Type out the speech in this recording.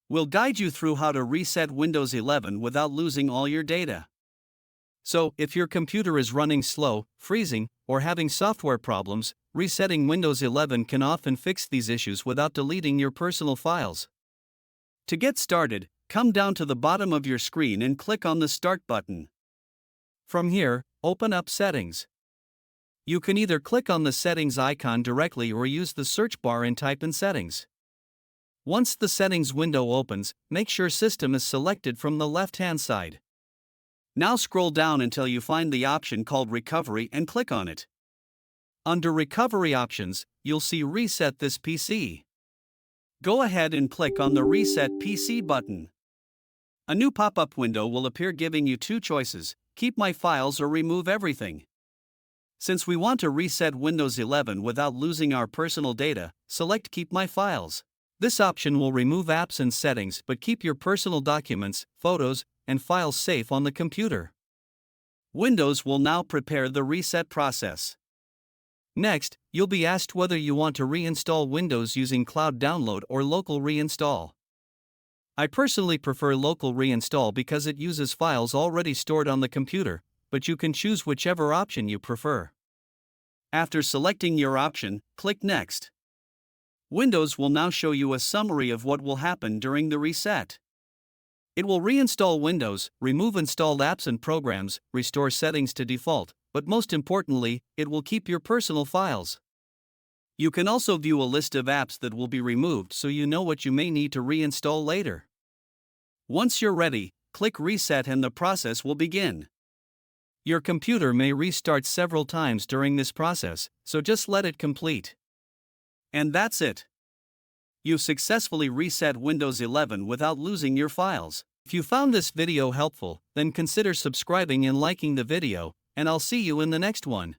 We'll guide you through how to reset Windows 11 without losing all your data. So, if your computer is running slow, freezing, or having software problems, resetting Windows 11 can often fix these issues without deleting your personal files. To get started, come down to the bottom of your screen and click on the Start button. From here, open up Settings. You can either click on the Settings icon directly or use the search bar and type in Settings. Once the Settings window opens, make sure System is selected from the left-hand side. Now scroll down until you find the option called Recovery and click on it. Under Recovery Options, you'll see Reset this PC. Go ahead and click on the Reset PC button. A new pop-up window will appear giving you two choices: keep my files or remove everything. Since we want to reset Windows 11 without losing our personal data, select Keep My Files. This option will remove apps and settings but keep your personal documents, photos, and files safe on the computer. Windows will now prepare the reset process. Next, you'll be asked whether you want to reinstall Windows using cloud download or local reinstall. I personally prefer local reinstall because it uses files already stored on the computer, but you can choose whichever option you prefer. After selecting your option, click Next. Windows will now show you a summary of what will happen during the reset. It will reinstall Windows, remove installed apps and programs, restore settings to default, but most importantly, it will keep your personal files. You can also view a list of apps that will be removed so you know what you may need to reinstall later. Once you're ready, click Reset and the process will begin. Your computer may restart several times during this process, so just let it complete. And that's it. You've successfully reset Windows 11 without losing your files. If you found this video helpful, then consider subscribing and liking the video, and I'll see you in the next one.